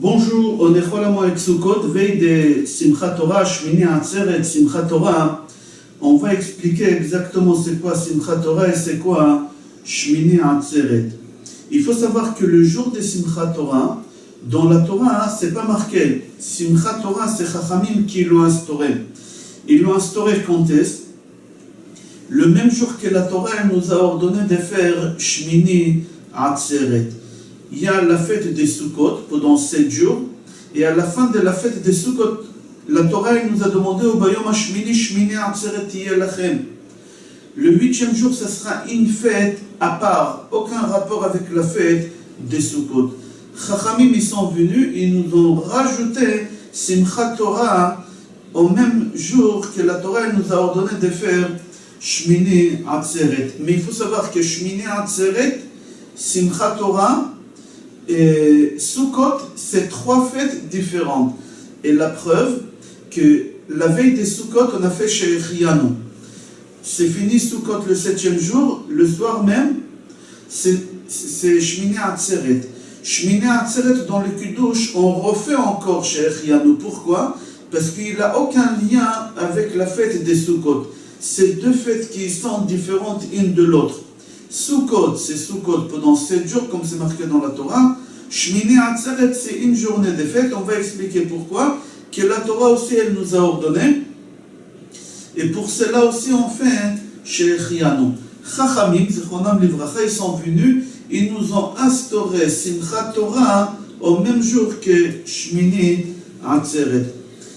Bonjour, on est avec Sukkot, veille de Simchat Torah, Shmini Atzeret, Simchat Torah. On va expliquer exactement c'est quoi Simchat Torah et c'est quoi Shmini Atzeret. Il faut savoir que le jour de Simchat Torah, dans la Torah, c'est pas marqué. Simchat Torah, c'est Chachamim qui l'ont instauré. Ils l'ont instauré quand est-ce? Le même jour que la Torah elle nous a ordonné de faire Shmini Atzeret. Il y a la fête des Sukkot pendant 7 jours, et à la fin de la fête des Sukkot, la Torah elle nous a demandé au Bayom HaShmini, Shmini Atzeret Yeh Lachem. Le 8e jour, ce sera une fête à part, aucun rapport avec la fête des Sukkot. Chachamim, ils sont venus, ils nous ont rajouté Simchat Torah au même jour que la Torah elle nous a ordonné de faire Shmini Atzeret. Mais il faut savoir que Shmini Atzeret, Simchat Torah et Sukkot, c'est 3 fêtes différentes. Et la preuve que la veille des Sukkot, on a fait Shechianu. C'est fini Sukkot le 7e jour, le soir même, c'est Shmini Atzeret. Shmini Atzeret dans le Kiddush, on refait encore Shechianu. Pourquoi? Parce qu'il n'a aucun lien avec la fête des Sukkot. C'est 2 fêtes qui sont différentes une de l'autre. Sukkot, c'est Sukkot pendant 7 jours, comme c'est marqué dans la Torah. Shmini Atzeret, c'est une journée de fête. On va expliquer pourquoi. Que la Torah aussi, elle nous a ordonné. Et pour cela aussi, on fait Shechianu. Chachamim, Zichronam Livracha, ils sont venus, ils nous ont instauré Simchat Torah au même jour que Shmini Atzeret.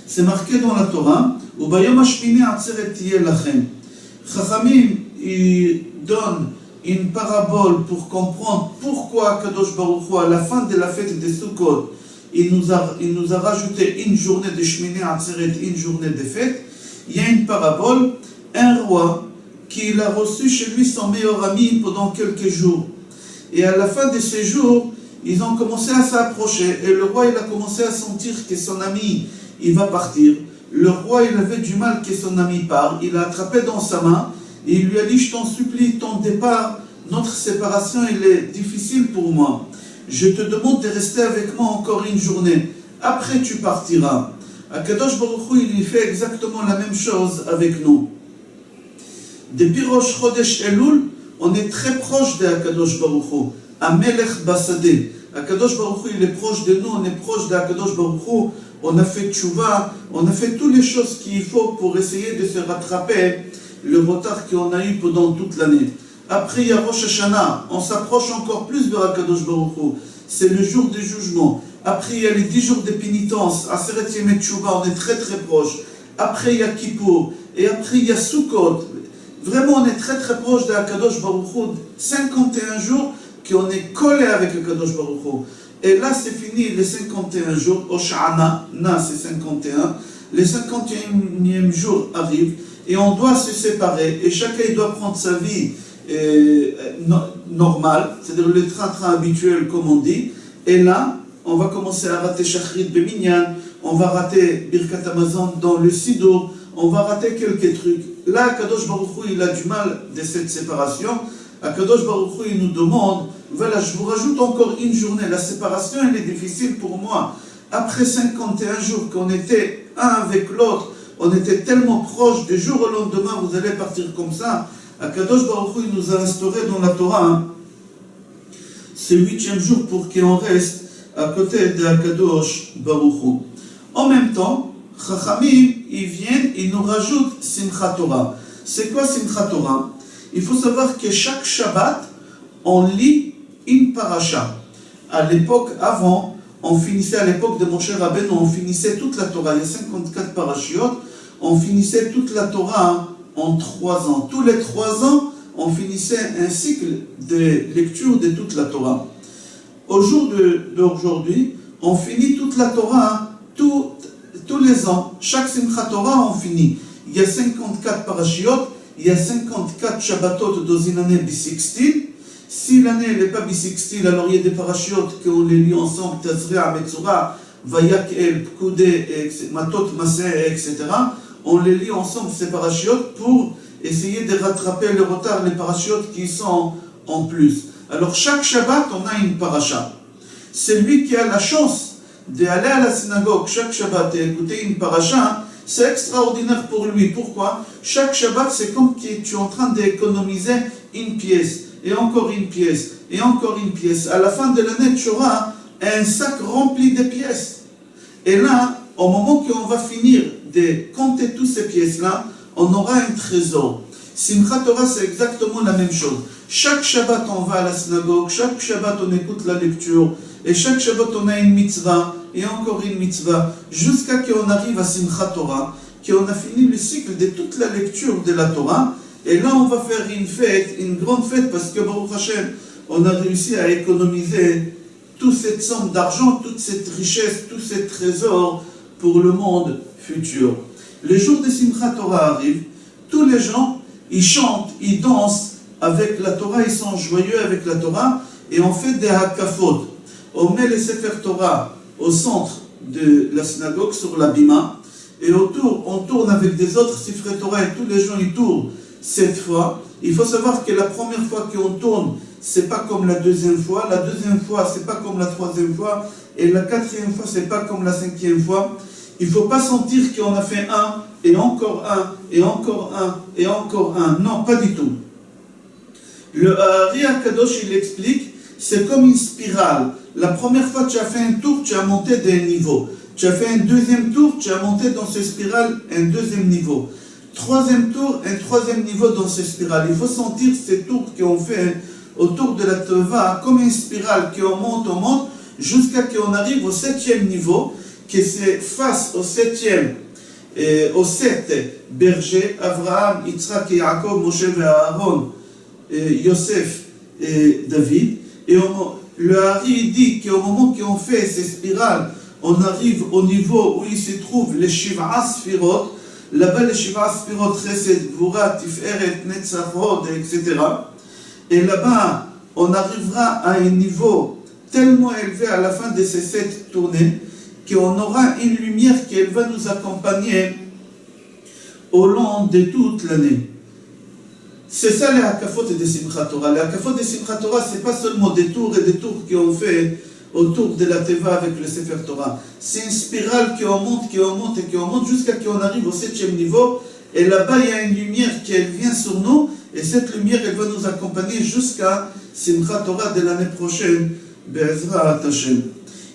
C'est marqué dans la Torah. Ubayom HaShmini Atzeret Yeh Lachem. Chachamim, ils donnent une parabole pour comprendre pourquoi Kadosh Baruch Hu, à la fin de la fête des Sukkot, il nous a rajouté une journée de Shmini Atzeret, une journée de fête. Il y a une parabole, un roi qui a reçu chez lui son meilleur ami pendant quelques jours. Et à la fin de ces jours, ils ont commencé à s'approcher. Et le roi, il a commencé à sentir que son ami, il va partir. Le roi, il avait du mal que son ami parte. Il l'a attrapé dans sa main et il lui a dit, je t'en supplie, ton départ, notre séparation, elle est difficile pour moi. Je te demande de rester avec moi encore une journée. Après, tu partiras. Akadosh Baruch Hu, il fait exactement la même chose avec nous. Depuis Rosh Chodesh Elul, on est très proche de Akadosh Baruch Hu. Amelech Basadeh. Akadosh Baruch Hu, il est proche de nous, on est proche de Akadosh Baruch Hu. On a fait tchouva, on a fait toutes les choses qu'il faut pour essayer de se rattraper le retard qu'on a eu pendant toute l'année. Après, il y a Rosh Hashanah, on s'approche encore plus de Akadosh Baruch Hu. C'est le jour du jugement. Après, il y a les 10 jours de pénitence, Aseret Yemei Tchouva, on est très très proche. Après, il y a Kippour. Et après, il y a Sukkot. Vraiment, on est très très proche de Akadosh Baruch Hu. 51 jours qu'on est collé avec Akadosh Baruch Hu. Et là, c'est fini les 51 jours. Oshana, Na, c'est 51. Les 51e jour arrivent et on doit se séparer. Et chacun il doit prendre sa vie normale, c'est-à-dire le train-train habituel, comme on dit. Et là, on va commencer à rater Shachrit Beminyan, on va rater Birkat Hamazon dans le Sido, on va rater quelques trucs. Là, Kadosh Baruch Hu, il a du mal de cette séparation. Kadosh Baruch Hu, il nous demande, voilà, je vous rajoute encore une journée. La séparation, elle est difficile pour moi. Après 51 jours qu'on était un avec l'autre, on était tellement proches, du jour au lendemain, vous allez partir comme ça. Kadosh Baruch Hu, il nous a instauré dans la Torah, c'est le 8e jour pour qu'on reste à côté de Kadosh Baruch Hu. En même temps, Chachamim, ils viennent, ils nous rajoutent Simchat Torah. C'est quoi Simchat Torah? Il faut savoir que chaque Shabbat, on lit une paracha. À l'époque, avant, on finissait, à l'époque de Moshe Rabbeinu, on finissait toute la Torah. Il y a 54 parachiotes. On finissait toute la Torah en 3 ans. Tous les 3 ans, on finissait un cycle de lecture de toute la Torah. Au jour d'aujourd'hui, on finit toute la Torah tous les ans. Chaque Simchat Torah, on finit. Il y a 54 parachiotes, il y a 54 Shabbatot dans une année bissextile. Si l'année n'est pas bissextile, alors il y a des parachiotes qu'on les lit ensemble, Tazria, Metzora, Vayak El, Pkudé, Matot, Maseh, etc. On les lit ensemble, ces parachiotes, pour essayer de rattraper le retard, les parachiotes qui sont en plus. Alors chaque Shabbat, on a une paracha. Celui qui a la chance d'aller à la synagogue chaque Shabbat et écouter une paracha, c'est extraordinaire pour lui. Pourquoi? Chaque Shabbat, c'est comme que tu es en train d'économiser une pièce, et encore une pièce, et encore une pièce. À la fin de l'année, tu auras un sac rempli de pièces. Et là, au moment qu'on va finir de compter toutes ces pièces-là, on aura un trésor. Simchat Torah, c'est exactement la même chose. Chaque Shabbat, on va à la synagogue, chaque Shabbat, on écoute la lecture, et chaque Shabbat, on a une mitzvah, et encore une mitzvah, jusqu'à qu'on arrive à Simchat Torah, qu'on a fini le cycle de toute la lecture de la Torah, et là, on va faire une fête, une grande fête, parce que Baruch Hashem, on a réussi à économiser toute cette somme d'argent, toute cette richesse, tous ces trésors pour le monde futur. Le jour de Simchat Torah arrive, tous les gens, ils chantent, ils dansent avec la Torah, ils sont joyeux avec la Torah, et on fait des hakafot. On met les Sefer Torah au centre de la synagogue, sur la bima, et autour, on tourne avec des autres Sefer Torah, et tous les gens, ils tournent 7 fois. Il faut savoir que la première fois qu'on tourne, c'est pas comme la deuxième fois, la deuxième fois, c'est pas comme la troisième fois, et la quatrième fois, c'est pas comme la cinquième fois. Il ne faut pas sentir qu'on a fait un, et encore un, et encore un, et encore un. Non, pas du tout. Le Ari Akadosh, il explique, c'est comme une spirale. La première fois que tu as fait un tour, tu as monté d'un niveau. Tu as fait un deuxième tour, tu as monté dans cette spirale un deuxième niveau. Troisième tour, un troisième niveau dans cette spirale. Il faut sentir ces tours qu'on fait autour de la Teva comme une spirale qu'on monte, jusqu'à qu'on arrive au 7e niveau, que c'est face au 7e, aux 7 bergers, Abraham, Yitzhak et Yaakov, Moshe et Aaron, Yosef et David. Et le Hari dit qu'au moment qu'on fait ces spirales, on arrive au niveau où il se trouve les Shiva Sfirot. Là-bas, les Shiva Sfirot, Chesed, Gvura, Tiferet, Netzach, Hod, etc. Et là-bas, on arrivera à un niveau tellement élevé à la fin de ces 7 tournées qu'on aura une lumière qui va nous accompagner au long de toute l'année. C'est ça les hakafot de Simchat Torah. Les hakafot de Simchat Torah, ce n'est pas seulement des tours et des tours qu'on fait autour de la Teva avec le Sefer Torah. C'est une spirale qui monte et qui monte jusqu'à qu'on arrive au 7e niveau. Et là-bas, il y a une lumière qui vient sur nous. Et cette lumière, elle va nous accompagner jusqu'à Simchat Torah de l'année prochaine. Be'ezrat Hashem.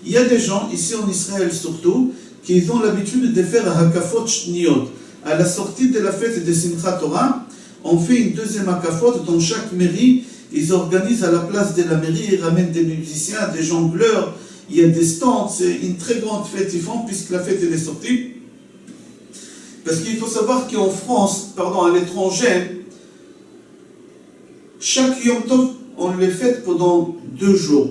Il y a des gens, ici en Israël surtout, qui ont l'habitude de faire hakafot shniyot. À la sortie de la fête de Simchat Torah, on fait une deuxième hakafot dans chaque mairie. Ils organisent à la place de la mairie, ils ramènent des musiciens, des jongleurs, il y a des stands, c'est une très grande fête ils font puisque la fête elle est sortie. Parce qu'il faut savoir qu'en France, à l'étranger, chaque Yom Tov, on le fête pendant 2 jours.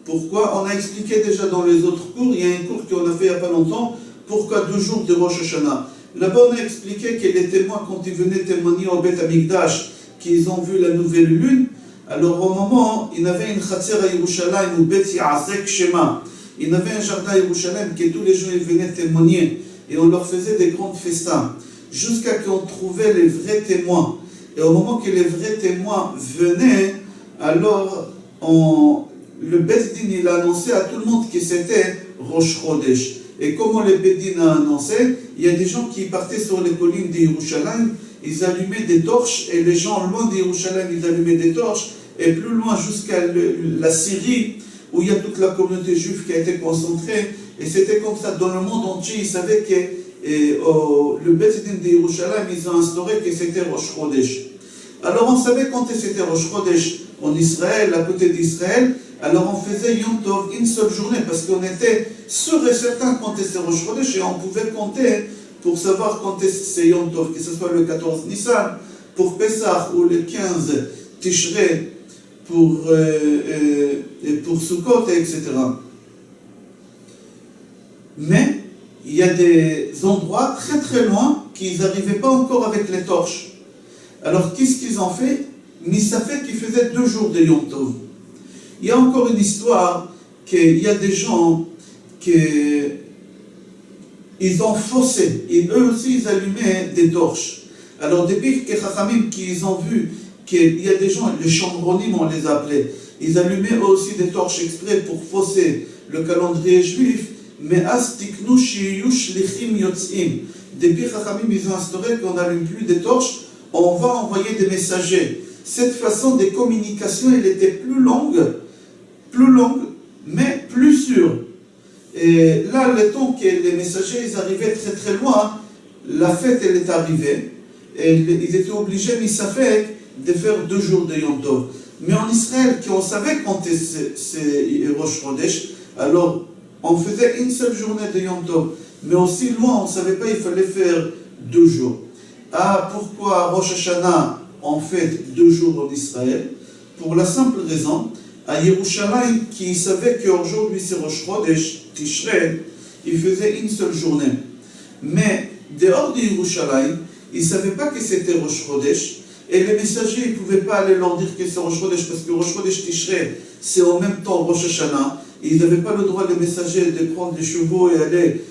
Pourquoi? On a expliqué déjà dans les autres cours, il y a un cours qu'on a fait il n'y a pas longtemps, pourquoi 2 jours de Rosh Hashanah. Là-bas, on a expliqué que les témoins, quand ils venaient témoigner au Beth Amikdash, qu'ils ont vu la nouvelle lune, alors au moment, il y avait une Khatser à Yerushalayim, ou Beth Ya'asek Shema. Il y avait un jardin à Yerushalayim que tous les jours ils venaient témoigner, et on leur faisait des grands festins, jusqu'à qu'on trouvait les vrais témoins. Et au moment que les vrais témoins venaient, alors le Beth Din il a annoncé à tout le monde que c'était Rosh Chodesh. Et comment le Beth Din a annoncé, il y a des gens qui partaient sur les collines de Yerushalayim, ils allumaient des torches, et les gens loin de Yerushalayim, ils allumaient des torches, et plus loin jusqu'à la Syrie, où il y a toute la communauté juive qui a été concentrée, et c'était comme ça dans le monde entier, ils savaient que le Beth Din de Yerushalayim, ils ont instauré que c'était Rosh Chodesh. Alors on savait quand c'était Rosh Chodesh en Israël, à côté d'Israël, alors on faisait Yom Tov une seule journée, parce qu'on était sûr et certain quand c'était Rosh Chodesh, et on pouvait compter pour savoir quand c'est Yom Tov, que ce soit le 14 Nissan, pour Pessah, ou le 15 Tishrei, pour Sukkot, etc. Mais il y a des endroits très très loin qu'ils n'arrivaient pas encore avec les torches. Alors qu'est-ce qu'ils ont fait? Misafet qui faisait 2 jours de Yom Tov. Il y a encore une histoire qu'il y a des gens qui ils ont faussé, et eux aussi ils allumaient des torches. Alors depuis que Chachamim qu'ils ont vu qu'il y a des gens, les chambronim on les appelait, ils allumaient eux aussi des torches exprès pour fausser le calendrier juif, Me'az tiknu shiyu shlichim yotzim. Depuis Chachamim, ils ont instauré qu'on n'allume plus des torches, on va envoyer des messagers. Cette façon de communication, elle était plus longue, mais plus sûre. Et là, le temps que les messagers ils arrivaient très très loin, la fête elle est arrivée, et ils étaient obligés, Misafek, de faire 2 jours de Yom Tov. Mais en Israël, on savait compter ces Rosh Chodesh, alors on faisait une seule journée de Yom Tov. Mais aussi loin, on ne savait pas, il fallait faire 2 jours. Ah, pourquoi Rosh Hashanah, on fait 2 jours en Israël? Pour la simple raison, à Yerushalayim, qui savait qu'aujourd'hui c'est Rosh Chodesh, Tishrei, il faisait une seule journée. Mais dehors de Yerushalayim, ils ne savaient pas que c'était Rosh Chodesh, et les messagers ne pouvaient pas aller leur dire que c'est Rosh Chodesh, parce que Rosh Chodesh Tishrei, c'est en même temps Rosh Hashanah. Ils n'avaient pas le droit, les messagers, de prendre des chevaux et aller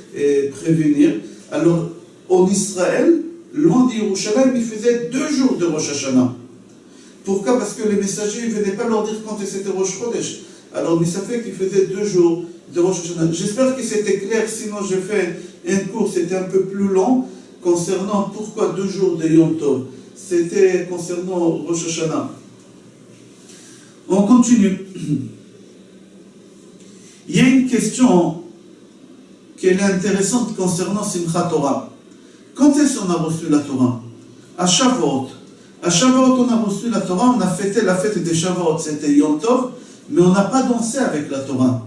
prévenir. Alors, en Israël, loin de Yerushalayim, ils faisaient 2 jours de Rosh Hashanah. Pourquoi? Parce que les messagers ne venaient pas leur dire quand c'était Rosh Chodesh. Alors, ça fait qu'ils faisaient 2 jours de Rosh Hashanah. J'espère que c'était clair, sinon j'ai fait un cours, c'était un peu plus long, concernant pourquoi 2 jours de Yom Tov. C'était concernant Rosh Hashanah. On continue. Il y a une question qui est intéressante concernant Simchat Torah. Quand est-ce qu'on a reçu la Torah? À Shavuot. À Shavuot, on a reçu la Torah, on a fêté la fête de Shavuot, c'était Yom Tov, mais on n'a pas dansé avec la Torah.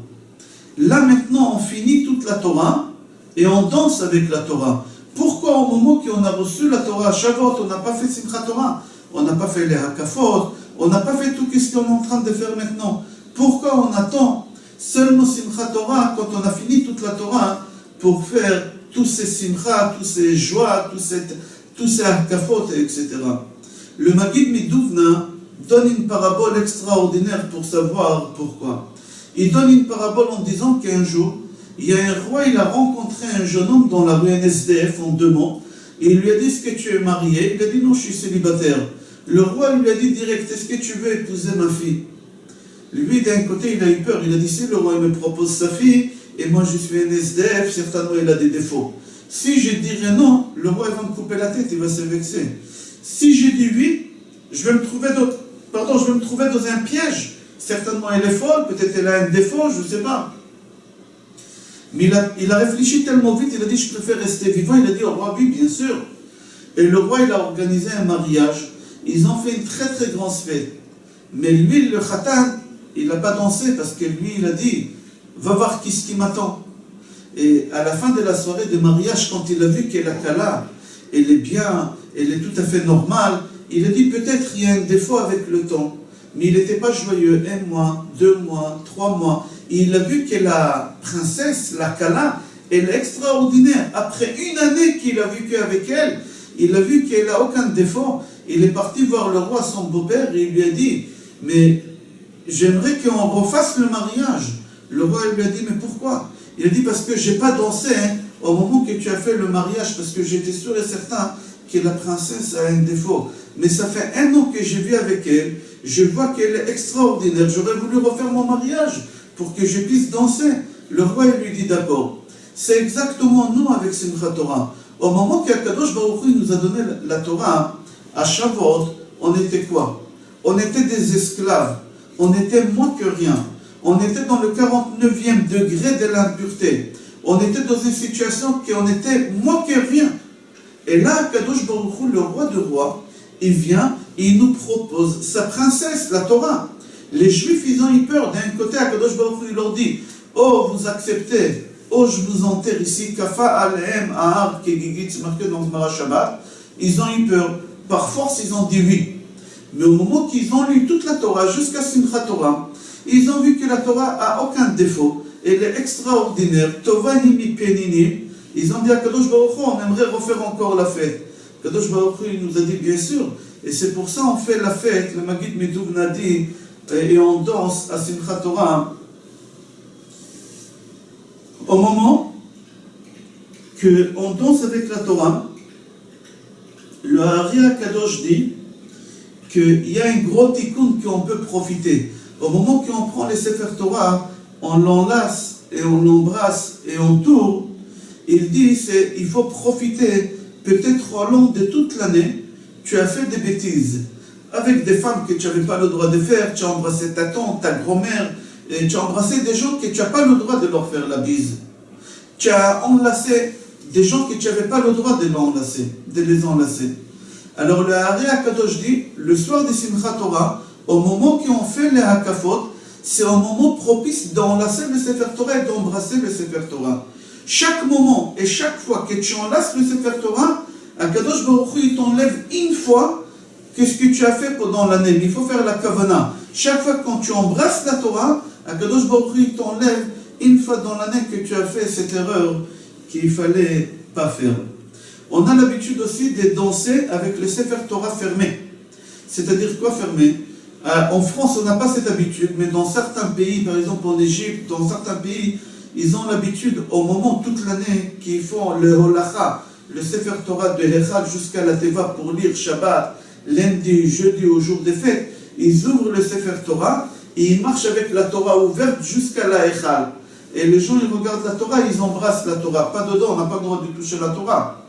Là maintenant, on finit toute la Torah et on danse avec la Torah. Pourquoi au moment qu'on a reçu la Torah à Shavuot, on n'a pas fait Simchat Torah? On n'a pas fait les Hakafot, on n'a pas fait tout ce qu'on est en train de faire maintenant. Pourquoi on attend seulement Simchat Torah quand on a fini toute la Torah pour faire tous ces Simcha, tous ces joies, tous ces Hakafot, etc. Le Maggid Miduvna donne une parabole extraordinaire pour savoir pourquoi. Il donne une parabole en disant qu'un jour, il y a un roi, il a rencontré un jeune homme dans la rue NSDF en demande, et il lui a dit: est-ce que tu es marié? Il a dit: non, je suis célibataire. Le roi lui a dit direct: est-ce que tu veux épouser ma fille? Lui, d'un côté, il a eu peur. Il a dit: si le roi me propose sa fille, et moi je suis un SDF, certainement il a des défauts. Si je dirais non, le roi va me couper la tête, il va se vexer. Si je dis oui, je vais me trouver dans un piège. Certainement elle est folle, peut-être elle a un défaut, je ne sais pas. Mais il a réfléchi tellement vite, il a dit: je préfère rester vivant. Il a dit au roi: oui, bien sûr. Et le roi, il a organisé un mariage. Ils ont fait une très très grande fête. Mais lui, le khatan, il n'a pas dansé parce que lui, il a dit: va voir ce qui m'attend. Et à la fin de la soirée de mariage, quand il a vu que la Kala, elle est bien, elle est tout à fait normale, il a dit: peut-être il y a un défaut avec le temps. Mais il n'était pas joyeux. 1 mois, 2 mois, 3 mois. Et il a vu que la princesse, la Kala, elle est extraordinaire. Après 1 année qu'il a vécu avec elle, il a vu qu'elle n'a aucun défaut. Il est parti voir le roi, son beau-père, et il lui a dit: mais j'aimerais qu'on refasse le mariage. Le roi lui a dit: mais pourquoi? Il a dit: parce que je n'ai pas dansé au moment que tu as fait le mariage, parce que j'étais sûr et certain que la princesse a un défaut. Mais ça fait 1 an que j'ai vu avec elle, je vois qu'elle est extraordinaire, j'aurais voulu refaire mon mariage pour que je puisse danser. Le roi lui dit: d'accord. C'est exactement nous avec Simchat Torah. Au moment qu'Akadosh Baruch Hu nous a donné la Torah, à Shavuot, on était quoi? On était des esclaves, on était moins que rien. On était dans le 49e degré de l'impureté. On était dans une situation qu'on était moins que rien. Et là, Kadosh Baruch Hu, le roi de rois, il vient et il nous propose sa princesse, la Torah. Les Juifs, ils ont eu peur. D'un côté, Kadosh Baruch Hu, il leur dit: oh, vous acceptez, oh, je vous enterre ici, Kafa Alehem Ahar Kegigit, c'est marqué dans le Gemara Shabbat. Ils ont eu peur. Par force, ils ont dit oui. Mais au moment qu'ils ont lu toute la Torah, jusqu'à Simchat Torah, ils ont vu que la Torah a aucun défaut. Elle est extraordinaire. Tova Nimi Penini. Ils ont dit à Kadosh Baruch Hu: on aimerait refaire encore la fête. Kadosh Baruch Hu, il nous a dit: bien sûr. Et c'est pour ça qu'on fait la fête. Le Maggid Miduvna dit, et on danse à Simchat Torah. Au moment qu'on danse avec la Torah, le Hari HaKadosh dit qu'il y a un gros tikkun qu'on peut profiter. Au moment qu'on prend les Sefer Torah, on l'enlace et on l'embrasse et on tourne, il dit il faut profiter peut-être au long de toute l'année. Tu as fait des bêtises avec des femmes que tu n'avais pas le droit de faire, tu as embrassé ta tante, ta grand-mère, et tu as embrassé des gens que tu n'as pas le droit de leur faire la bise. Tu as enlacé des gens que tu n'avais pas le droit de les enlacer. Alors le Hari Akadosh dit, le soir de Simchat Torah, au moment qu'on fait les Hakafot, c'est un moment propice d'enlacer le Sefer Torah et d'embrasser le Sefer Torah. Chaque moment et chaque fois que tu enlaces le Sefer Torah, Akadosh Baruch Hu, il t'enlève une fois qu'est-ce que tu as fait pendant l'année. Il faut faire la kavana. Chaque fois quand tu embrasses la Torah, Akadosh Baruch Hu, il t'enlève une fois dans l'année que tu as fait cette erreur qu'il ne fallait pas faire. On a l'habitude aussi de danser avec le Sefer Torah fermé. C'est-à-dire quoi fermé? En France, on n'a pas cette habitude, mais dans certains pays, par exemple en Égypte, dans certains pays, ils ont l'habitude, au moment toute l'année, qu'ils font le holacha, le Sefer Torah de Hechal jusqu'à la Teva pour lire Shabbat, lundi, jeudi, au jour des fêtes, ils ouvrent le Sefer Torah et ils marchent avec la Torah ouverte jusqu'à la Hechal. Et les gens, ils regardent la Torah, ils embrassent la Torah. Pas dedans, on n'a pas le droit de toucher la Torah.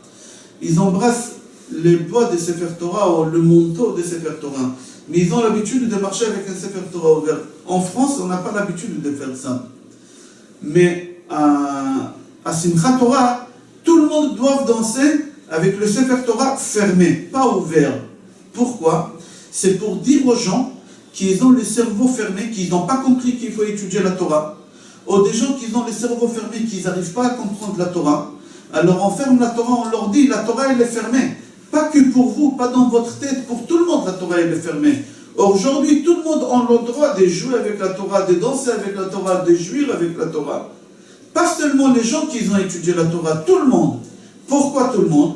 Ils embrassent les bois des Sefer Torah ou le manteau des Sefer Torah. Mais ils ont l'habitude de marcher avec un Sefer Torah ouvert. En France, on n'a pas l'habitude de faire ça. Mais à Simchat Torah, tout le monde doit danser avec le Sefer Torah fermé, pas ouvert. Pourquoi? C'est pour dire aux gens qu'ils ont les cerveaux fermés, qu'ils n'ont pas compris qu'il faut étudier la Torah. Ou des gens qui ont les cerveaux fermés, qui n'arrivent pas à comprendre la Torah. Alors on ferme la Torah, on leur dit la Torah elle est fermée. Pas que pour vous, pas dans votre tête, pour tout le monde la Torah elle est fermée. Aujourd'hui tout le monde a le droit de jouer avec la Torah, de danser avec la Torah, de jouir avec la Torah. Pas seulement les gens qui ont étudié la Torah, tout le monde. Pourquoi tout le monde?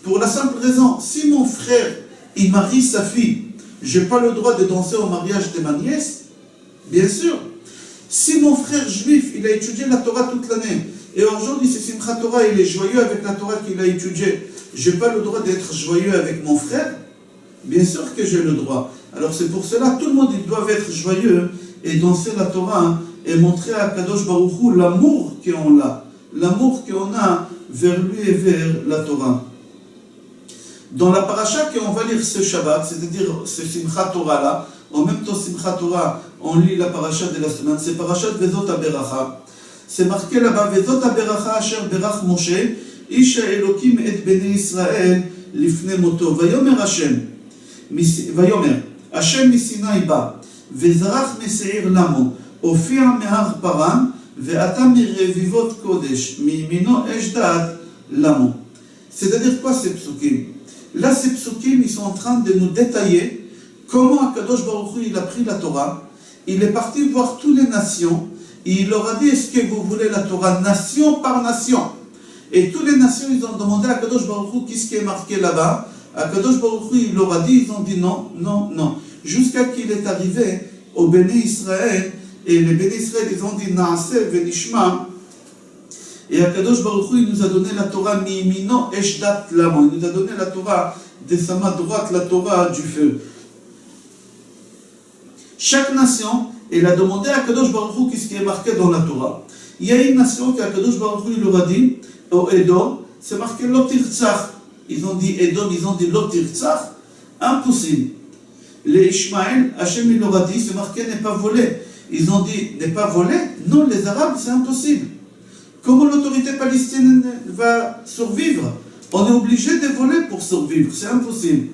Pour la simple raison, si mon frère il marie sa fille, je n'ai pas le droit de danser au mariage de ma nièce? Bien sûr. Si mon frère juif, il a étudié la Torah toute l'année, et aujourd'hui c'est Simchat Torah, il est joyeux avec la Torah qu'il a étudiée, je n'ai pas le droit d'être joyeux avec mon frère? Bien sûr que j'ai le droit. Alors c'est pour cela, tout le monde, ils doivent être joyeux et danser la Torah et montrer à Kadosh Baruch Hu l'amour qu'on a, l'amour qu'on a vers lui et vers la Torah. Dans la paracha qu'on va lire ce Shabbat, c'est-à-dire ce Simchat Torah là, en même temps Simchat Torah, on lit la paracha de la semaine, c'est paracha de Vezot HaBeracha. C'est marqué là-bas, Vezot HaBeracha asher berach Moshe, Isha Elokim et Bnei Israël lifnei moto. Vayomer Hashem, Vayomer, Hashem misinaï ba, Vezarach meseir lamo, Ofia mehar paran, Ve'ata mirevivot kodesh, Mimino eshdat lamo. C'est-à-dire quoi ces psukim? Là, ces psukim, ils sont en train de nous détailler comment Akadosh Baruch Hu, il a pris la Torah, il est parti voir toutes les nations, et il leur a dit, est-ce que vous voulez la Torah nation par nation? Et toutes les nations, ils ont demandé à Akadosh Baruch Hu, qu'est-ce qui est marqué là-bas? Akadosh Baruch Hu, il leur a dit, ils ont dit non, non, non. Jusqu'à qu'il est arrivé au Béné Israël, et les Béné Israël, ils ont dit, Naaseh venishma. Et Akadosh Baruch Hu, il nous a donné la Torah Mimino Eshdat Lamo. Il nous a donné la Torah de sa main droite, la Torah du feu. Chaque nation, elle a demandé à Akadosh Baruch Hu qu'est-ce qui est marqué dans la Torah. Il y a une nation qu'Akadosh Baruch Hu leur a dit, au Edom, c'est marqué Lotirtzach. Ils ont dit Edom, ils ont dit Lotirtzach. Impossible. Les Ishmaël, Hachem il leur a dit, c'est marqué n'est pas volé. Ils ont dit n'est pas volé. Non, les Arabes, c'est impossible. Comment l'autorité palestinienne va survivre? On est obligé de voler pour survivre, c'est impossible.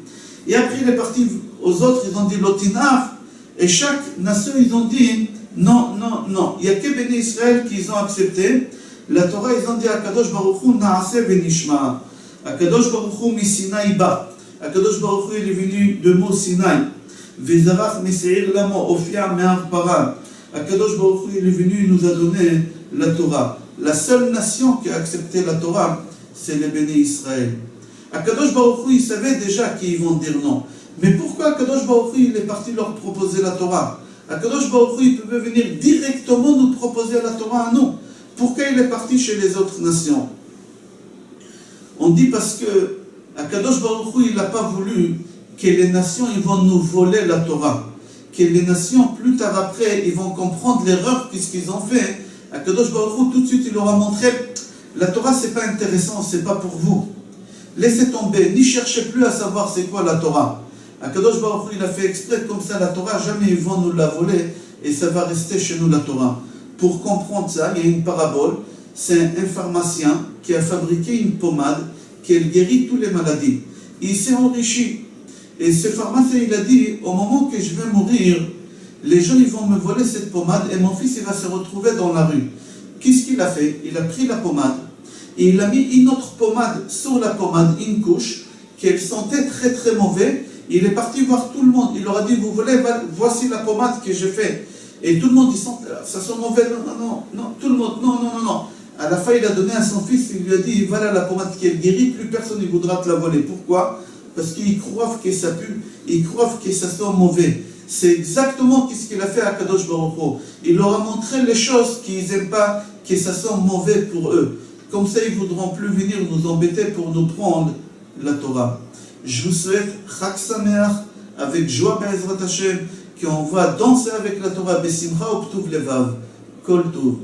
Et après, il est parti aux autres, ils ont dit Lotinaf, et chaque nation, ils ont dit non, non, non. Il n'y a que Béné Israël qui ont accepté. La Torah, ils ont dit Akadosh Baruch Hu Naaseh venishma. Akadosh Baruch Hu misinaï ba. Akadosh Baruch Hu il est venu de mot Sinaï. Vezarach meseir lamo ofia mehar paran. Akadosh Baruch Hu il est venu, il nous a donné la Torah. La seule nation qui a accepté la Torah, c'est les Béné Israël. Akadosh Baruch Hu, il savait déjà qu'ils vont dire non. Mais pourquoi Akadosh Baruch Hu, il est parti leur proposer la Torah? Akadosh Baruch Hu, il pouvait venir directement nous proposer la Torah à nous. Pourquoi il est parti chez les autres nations? On dit parce que Akadosh Baruch Hu, il n'a pas voulu que les nations ils vont nous voler la Torah. Que les nations, plus tard après, ils vont comprendre l'erreur qu'ils ont fait Akadosh Baruch Hu, tout de suite, il leur a montré, la Torah, c'est pas intéressant, c'est pas pour vous. Laissez tomber, n'y cherchez plus à savoir c'est quoi la Torah. Akadosh Baruch Hu, il a fait exprès comme ça, la Torah, jamais ils vont nous la voler, et ça va rester chez nous la Torah. Pour comprendre ça, il y a une parabole, c'est un pharmacien qui a fabriqué une pommade qui guérit toutes les maladies. Il s'est enrichi. Et ce pharmacien, il a dit, au moment que je vais mourir, les gens ils vont me voler cette pommade et mon fils il va se retrouver dans la rue. Qu'est-ce qu'il a fait? Il a pris la pommade et il a mis une autre pommade sur la pommade, une couche, qu'elle sentait très très mauvais. Il est parti voir tout le monde. Il leur a dit, vous voulez, voici la pommade que j'ai faite. Et tout le monde, ça sent mauvais. Non, tout le monde, non. À la fin, il a donné à son fils, il lui a dit, voilà la pommade qui est guérie, plus personne ne voudra te la voler. Pourquoi? Parce qu'ils croient que ça pue, ils croient que ça sent mauvais. C'est exactement ce qu'il a fait à Kadosh Baruch Hu. Il leur a montré les choses qu'ils n'aiment pas, que ça sent mauvais pour eux. Comme ça, ils ne voudront plus venir nous embêter pour nous prendre la Torah. Je vous souhaite Chag Sameach avec joie Be'ezrat Hashem, qu'on va danser avec la Torah Besimcha ou Ptuv Levav. Kol Tov.